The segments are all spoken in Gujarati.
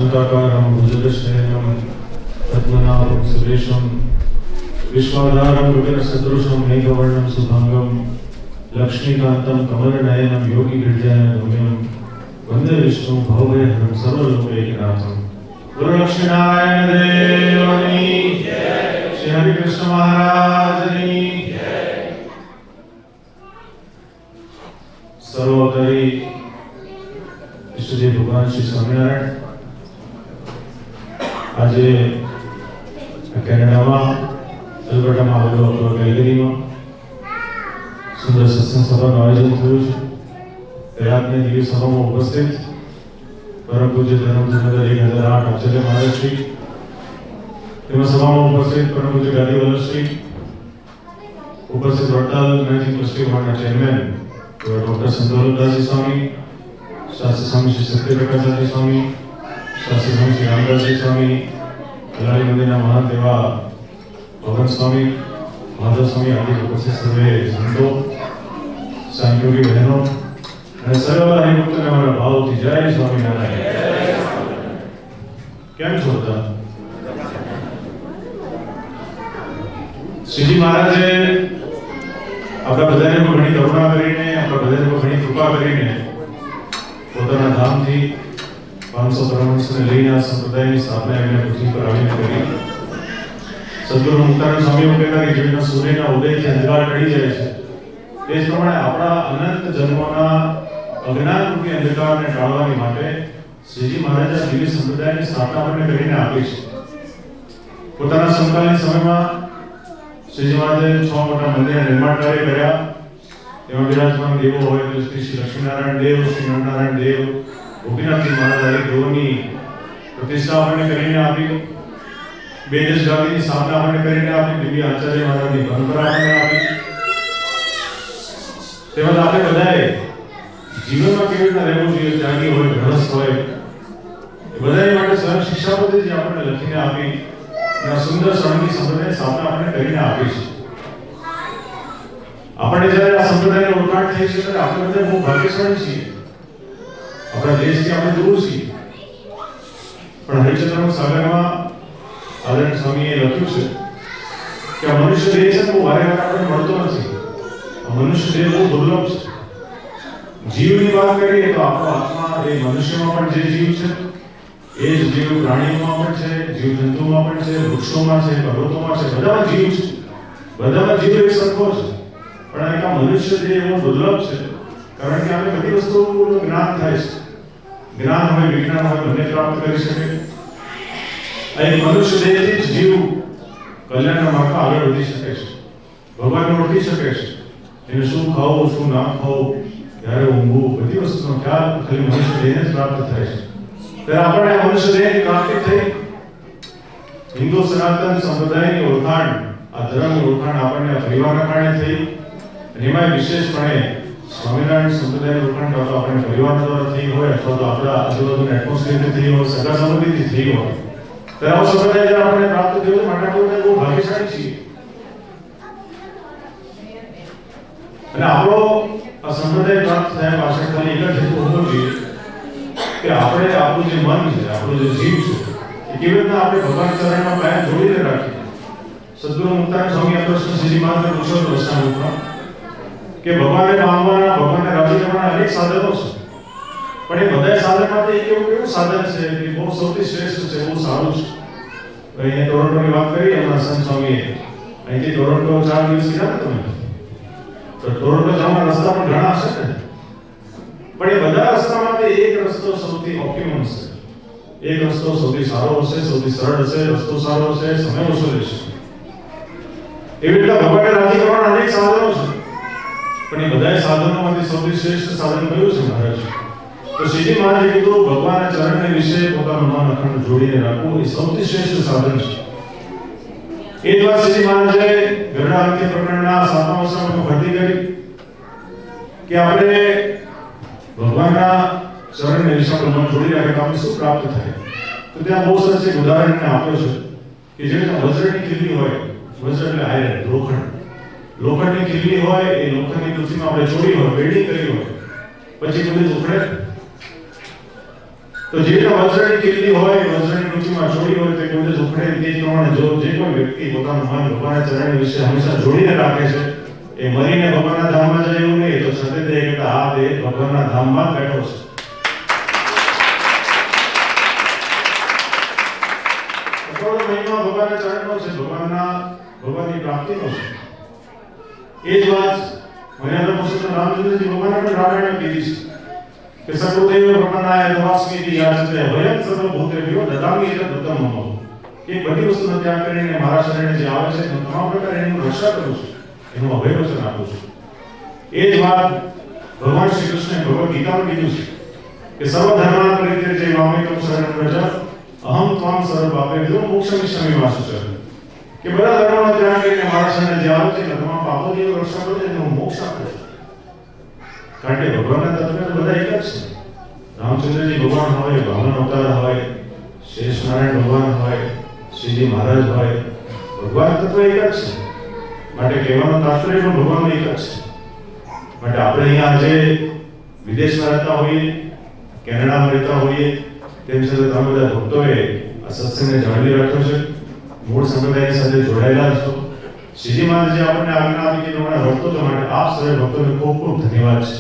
शान्ताकारं भुजगशयनं पद्मनाभं सुरेशं विश्वाधारं गगनसदृशं मेघवर्णं शुभांगं लक्ष्मीकान्तं कमलनयनं योगिगिरिजानगम्यं वन्दे विष्णुं भवभयहरं सर्वलोकैकनाथं। गुरुलक्ष्मीनारायण देवनी जय, श्री हरिकृष्ण महाराजनी जय। सर्वोपरि ઈષ્ટદેવ ભગવાન શ્રી સ્વામિનારાયણ આજે કેનેડામાં અલ્બર્ટામાં આવેલો કેલ્ગરીમાં સુંદર સત્સંગ સભાનું આયોજન થયું છે। રાતની દિવ્ય સભામાં ઉપસ્થિત પરમ પૂજ્ય ધર્મધર્મદર 1008 આચાર્ય મહારાજશ્રી, તેમાં સભામાં ઉપસ્થિત પરમ પૂજ્ય ગાદીવાલશ્રી, ઉપસ્થિત વડતાલ મેનેજિંગ ટ્રસ્ટી બોર્ડના ચેરમેન ડોક્ટર સંતોલદાસજી સ્વામી, शास्त्री स्वामी श्री सत्यप्रकाशाजी स्वामी, शास्त्री स्वामी श्री रामदासजी स्वामी, कलाड़ी मंदिर महान देवा भगवान स्वामी, माधव स्वामी आदि उपस्थित सर्वे संतो, सहयोगी बहनों અને સર્વ હરિભક્તોને અમારા ભાવથી જય સ્વામિનારાયણ। કેમ છો બધા? શ્રીજી મહારાજે આપણા બધાને ઘણી કરુણા કરીને, આપણા બધાને ઘણી કૃપા કરીને પોતાના ધામથી 500 પરમહંસોને લઈને આ સંપ્રદાયની સ્થાપના એમણે પૃથ્વી પર આવીને કરી। સદગુરુ મુક્તાનંદ સ્વામી એવું કહેતા કે જેવીના સૂર્યના ઉદયથી અંધકાર ટળી જાય છે, તે જ પ્રમાણે આપણા અનંત જન્મોના અજ્ઞાનરૂપી અંધકારને ટાળવાની માટે શ્રીજી મહારાજે આ દિવ્ય સંપ્રદાયની સ્થાપના આપણને કરીને આપી છે। પોતાના સમકાલીન સમયમાં શ્રીજી મહારાજે 6 મોટા મંદિરના નિર્માણ કાર્ય કર્યા। એમાં વિરાજમાન દેવો હોય તો શ્રી લક્ષ્મીનારાયણ દેવ, શ્રી નરનારાયણ દેવ, ગોપીનાથજી મહારાજ આદિ દેવોની પ્રતિષ્ઠા આપણને કરીને આપી। 2 દેશ ગાદીની સ્થાપના આપણને કરીને આપી। દિવ્ય આચાર્ય મહારાજની પરંપરા આપણને આપી। તેમજ આપણે બધાએ જીવનમાં કેવી રીતે રહેવું જોઈએ, ત્યાગી હોય, ગ્રહસ્થ હોય, એ બધાએ માટે સ્વયં શિક્ષાપદ્ધતિ આપણને લખીને આપી અને સુંદર સ્વર્ણની સંપ્રદાયની સ્થાપના આપણને કરીને આપી છે। આપણે જ્યારે આ સંપ્રદાયને ઓળખાણ થઈ છે ત્યારે આપણે બધા બહુ ભાગ્યશાળી છીએ। આપણા દેશથી આપણે દૂર છીએ, પણ હરિચંદ્રનો સાગરમાં આદરણીય સ્વામીએ લખ્યું છે કે આ મનુષ્ય દેહ છે બહુ વારે વારે આપણે મળતો નથી। આ મનુષ્ય દેહ બહુ દુર્લભ છે। જીવની વાત કરીએ તો આપણો આત્મા એ મનુષ્યમાં પણ જે જીવ છે એ જ જીવ પ્રાણીઓમાં પણ છે, જીવજંતુઓમાં પણ છે, વૃક્ષોમાં છે, પર્વતોમાં છે, બધામાં જીવ છે। બધામાં જીવ એક સરખો છે, પણ આ મનુષ્ય જે એવો દુર્લભ છે કારણ કે આપણે બધી વસ્તુઓનું જ્ઞાન થાય છે। જ્ઞાન હોય, વિજ્ઞાન હોય, બંને પ્રાપ્ત કરી શકે। આ એક મનુષ્ય દેહથી જ જીવ કલ્યાણના માર્ગમાં આગળ વધી શકે છે, ભગવાનને ઓળખી શકે છે। એને શું ખાવું, શું ના ખાવું, ક્યારે ઊંઘવું, બધી વસ્તુનો ખ્યાલ ખાલી મનુષ્ય દેહને જ પ્રાપ્ત થાય છે। ત્યારે આપણે આ મનુષ્ય દેહની પ્રાપ્તિ થઈ। હિન્દુ સનાતન સંપ્રદાયની ઓળખાણ, આ ધર્મની ઓળખાણ આપણને આ પરિવારના કારણે થઈ। એમાં વિશેષપણે સ્વામિનારાયણ સંપ્રદાયની ઓળખાણ કાં તો આપણે પરિવારના દ્વારા થઈ હોય અથવા તો આપણા આજુબાજુના એટમોસ્ફિયરથી થઈ હોય, સગા સંબંધીથી થઈ હોય, ત્યારે આવો સંપ્રદાય જ્યારે આપણને પ્રાપ્ત થયો માટે આપણે બહુ ભાગ્યશાળી છીએ। અને આપણો આ સંપ્રદાય પ્રાપ્ત થયા પાછળ ખાલી એક જ હેતુ હોવો જોઈએ કે આપણે આપણું જે મન છે, આપણું જે જીવ છે, એ કેવી રીતના આપણે ભગવાન ચરણમાં કાયમ જોડીને રાખીએ। સદગુરુ મુક્તાનંદ સ્વામી આ પ્રશ્ન શ્રીજી મહારાજે પૂછ્યો હતો રસ્તામાં કે ભગવાનને પામવાના, ભગવાનને રાજી કરવાના અનેક સાધનો છે, પણ એ બધા સાધનમાંથી એક એવું સાધન છે કે બહુ સૌથી શ્રેષ્ઠ છે, બહુ સારું છે। અહીંયા ટોરન્ટોની વાત કરી એમના સંત સ્વામીએ, અહીંથી ટોરન્ટો 4 દિવસ ગયા ને તમે, તો ટોરન્ટો જવાના રસ્તા પણ ઘણા હશે ને, પણ એ બધા રસ્તામાંથી એક રસ્તો સૌથી ઓપ્ટિમમ છે, એક રસ્તો સૌથી સારો હશે, સૌથી સરળ હશે, રસ્તો સારો હશે, સમય ઓછો લેશે। એવી રીતે ભગવાનને રાજી કરવાના અનેક સાધનો છે, પણ એ બધા સાધનોમાંથી સૌથી શ્રેષ્ઠ સાધન કયું છે મહારાજ? તો શ્રીજી મહારાજે કીધું ભગવાનના ચરણને વિશે પોતાનું મન અખંડ જોડીને રાખવું એ સૌથી શ્રેષ્ઠ સાધન છે। એ જ વાત શ્રીજી મહારાજે ગરડા અંત્ય પ્રકરણના 7મા વચનમાં ભરતી કરી કે આપણે ભગવાનના ચરણને વિશે આપણું મન જોડી રાખે તો આપણે શું પ્રાપ્ત થાય? તો ત્યાં બહુ સરસ એક ઉદાહરણ આપ્યો છે કે જે વજ્રની ખીલી હોય, વજ્ર એટલે આયરન, લોખંડ, લોખંડની ખીલી હોય, એ લોખંડની પૃથ્વીમાં આપણે છોડી હોય, વેલ્ડિંગ કરી હોય, પછી કદી ઉખડે તો જે વજ્રની કિલ્લી હોય, વજ્રની ઊંચીમાં જોડી હોય તો કોઈ ઉખડે તે પ્રમાણે જો જે કોઈ વ્યક્તિ પોતાનું મન ભગવાનના ચરણ વિશે હંમેશા જોડીને રાખે છે એ મરીને ભગવાનના ધામમાં જાય એવું નહીં, તો છતાં તે કે આ દેહ ભગવાનના ધામમાં બેઠો છે. આપણો મહિમા ભગવાનના ચરણનો છે, ભગવાનની પ્રાપ્તિનો છે. એ જ વાત મર્યાદા પુરુષોત્તમ રામચંદ્રજી ભગવાને પણ રામાયણ કીધી છે કે સર્વદેવ બ્રહ્મણાય તવાસ્મીતિ યાચતે ભયં સર્વભૂતેભ્યો દદામિ તદુત્તમમ. કે બધી વસ્તુનો ત્યાગ કરીને મારા શરણે જે આવે છે હું તમામ પ્રકારે એની રક્ષા કરું છું, એનું અભયવચન આપું છું. એ જ વાત ભગવાન શ્રી કૃષ્ણે ભગવદ ગીતામાં કીધું છે કે સર્વ ધર્માન પરિત્યજ્ય મામેકં શરણં વ્રજ અહં ત્વાં સર્વપાપેભ્યો મોક્ષયમિષ્યામિ મા શુચિ. કે બધા ધર્મોનો ત્યાગ કરીને મારા શરણે જે આવે છે તમામ પાપોની રક્ષા કરું છું, હું મોક્ષ આપું છું. કારણ કે ભગવાનના તત્વ બધા એક જ છે. રામચંદ્રજી ભગવાન હોય, વામન અવતાર હોય, શેષ નારાયણ ભગવાન હોય, શ્રીજી મહારાજ હોય, ભગવાન તત્વ એક જ છે. માટે કહેવાનું તાત્પર્ય પણ ભગવાન એક જ છે. માટે આપણે અહીંયા આજે વિદેશમાં રહેતા હોઈએ, કેનેડામાં રહેતા હોઈએ, તેમ છતાં તમે બધા ભક્તોએ આ સત્સંગને જાળવી રાખ્યો છે, મૂળ સંપ્રદાયની સાથે જોડાયેલા છો. શ્રીજી મહારાજે આપણને આજ્ઞા આપી કે તમારા ભક્તો છો, માટે આપ સર્વે ભક્તોને ખૂબ ખૂબ ધન્યવાદ છે.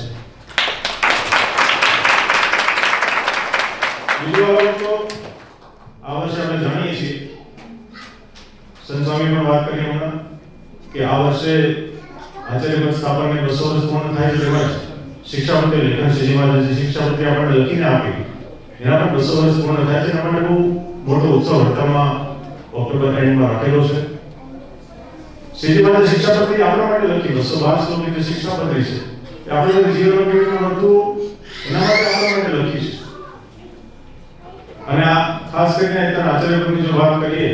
બીજું વાત તો આ વર્ષે આપણે જાણીએ છીએ, સંત સ્વામી પણ વાત કરી હમણાં કે આ વર્ષે આચાર્ય પદ સ્થાપનને 200 વર્ષ પૂર્ણ થાય છે. એમાં શિક્ષાપત્રી લેખન શ્રીજી મહારાજે શિક્ષાપત્રી આપણને લખીને આપી, એના પણ 200 વર્ષ પૂર્ણ થાય છે. એના માટે બહુ મોટો ઉત્સવ હડતાલમાં ઓક્ટોબર એન્ડમાં રાખેલો છે. શ્રીજી મહારાજે શિક્ષાપત્રી આપણા માટે લખી, 212 શ્લોકની જે શિક્ષાપત્રી છે એ આપણે જીવનમાં કેવી રીતે વર્તવું એના માટે આપણા માટે લખી છે. અને આ ખાસ કરીને આચાર્ય પદની જો વાત કરીએ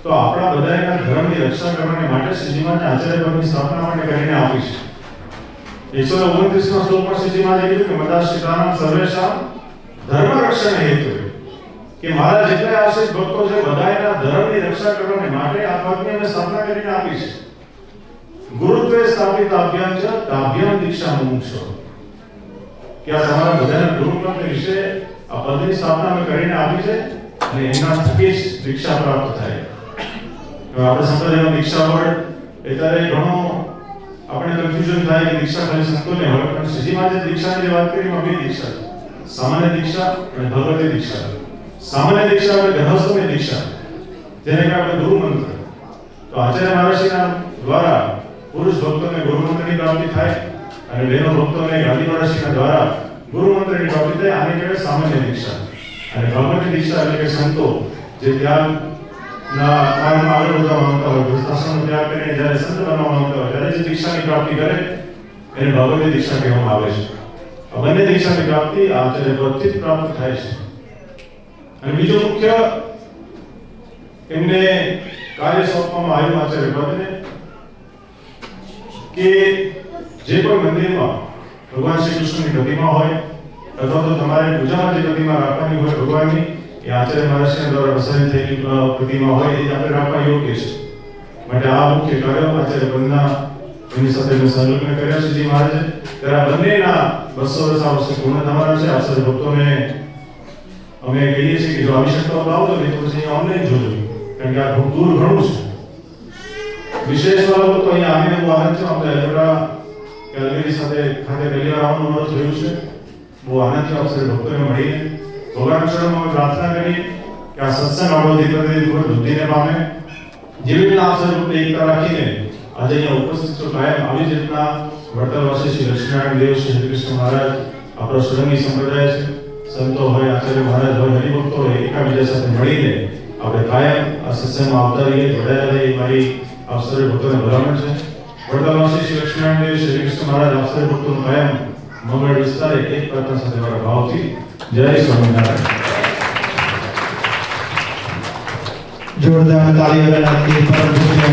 તો આપણા બધાના ધર્મની રક્ષા કરવા માટે શ્રીજી મહારાજે આચાર્ય પદની સ્થાપના માટે કરીને આપી છે. 129 શ્લોકમાં શ્રીજી મહારાજે કીધું કે મદાશ્રિતાનાં સર્વેષાં ધર્મ રક્ષણ હેતુ, કે મારા જેટલા આશ્રિત ભક્તો છે બધાના ધર્મની રક્ષા કરવા માટે આ પદની અમે સ્થાપના કરીને આપી છે. ગુરુત્વે સ્થાપિતાભ્યામ ચ તાભ્યામ દીક્ષા મુમુક્ષો, કે આ તમારા બધાના ગુરુત્વ વિશે આ પદની સ્થાપના અમે કરીને આપી છે અને એના થકી જ દીક્ષા પ્રાપ્ત થાય. આપણે સંપ્રદાયમાં દીક્ષા વર્ડ એટલે ઘણો આપણે કન્ફ્યુઝન થાય કે દીક્ષા ખાલી સંતોને હોય, પણ શ્રીજી મહારાજે દીક્ષાની જે વાત કરી એમાં બે દીક્ષા છે, સામાન્ય દીક્ષા અને ભગવતી દીક્ષા. સામાન્ય દીક્ષા એટલે ગ્રહસ્થોની દીક્ષા, જેને કે આપણે ગુરુ મંત્ર. તો આચાર્ય મહારાજના દ્વારા પુરુષ ભક્તોને ગુરુ મંત્રની પ્રાપ્તિ થાય અને બહેનો ભક્તોને ગાંધી મહારાજના દ્વારા ગુરુ મંત્રની પ્રાપ્તિ થાય. આને કહેવાય સામાન્ય દીક્ષા. અને ભગવતી દીક્ષા એટલે કે સંતો જે ત્યાગ ના માર્ગમાં આગળ વધવા માંગતા હોય, ગૃહસ્થાશ્રમનો ત્યાગ કરીને જ્યારે સંત બનવા માંગતા હોય ત્યારે જે દીક્ષાની પ્રાપ્તિ કરે એને ભગવતી દીક્ષા કહેવામાં આવે છે. આ બંને દીક્ષાની પ્રાપ્તિ આચાર્ય પદથી જ પ્રાપ્ત થાય છે. અને બીજો મુખ્ય એમને કાર્ય સોંપવામાં આવ્યું આચાર્ય પદને કે જે કોઈ મંદિરમાં ભગવાન શ્રી કૃષ્ણની પ્રતિમા હોય અથવા તો તમારે પૂજામાં જે પ્રતિમા રાખવાની હોય ભગવાનની, એ આચાર્ય મહારાજના દ્વારા વસાવી થયેલી પ્રતિમા હોય એ આપણે રાખવા યોગ્ય છે. માટે આ મુખ્ય કાર્યો આચાર્ય પદના એની સાથે સંલગ્ન કર્યા શ્રીજી મહારાજે. ત્યારે આ બંનેના 200 વર્ષ આ વર્ષે પૂર્ણ થવાના છે. આપ સર્વ ભક્તોને અમે કહીએ છીએ કે જો આવશ્યકતાઓ આવતો નહીં તો પછી ઓનલાઈન જોજો, કારણ કે આ ખૂબ દૂર ઘણું છે. વિશેષ બાબતો તો અહીંયા આવીને બહુ આનંદ છે. આપણે એલોરા કેલગરી સાથે ખાતે પહેલી વાર આવવાનું અનુરોધ થયું છે. બહુ આનંદ છે આપ સર્વ ભક્તોને મળીને. ભગવાન ચરણમાં પ્રાર્થના કરીએ કે આ સત્સંગ આપણો ધીરે વૃદ્ધિને પામે. જેવી રીતના આપ સર્વ ભક્તો એકતા રાખીને આજે અહીંયા ઉપસ્થિત છો કાયમ આવી જ રીતના વડતાલવાસી શ્રી લક્ષ્મીનારાયણ દેવ શ્રી હરિકૃષ્ણ મહારાજ આપણો સળંગી સંપ્રદાય છે. સંતો હોય, આચાર્ય મહારાજ હોય, હરિભક્તો હોય, એકાબીજા સાથે મળીને આપણે કાયમ આ સત્સંગમાં આવતા રહીએ, જોડાયેલા રહીએ. મારી આપ સર્વ ભક્તોને ભલામણ છે. વડતાલવાસી શ્રી લક્ષ્મીનારાયણ દેવ શ્રી હરિકૃષ્ણ મહારાજ આપ સર્વ ભક્તોનું કાયમ મંગળ વિસ્તારે એક પ્રાર્થના સાથે મારા ભાવથી જય સ્વામિનારાયણ. જોરદાર તાળીઓ લગાવી પરમ પૂજ્ય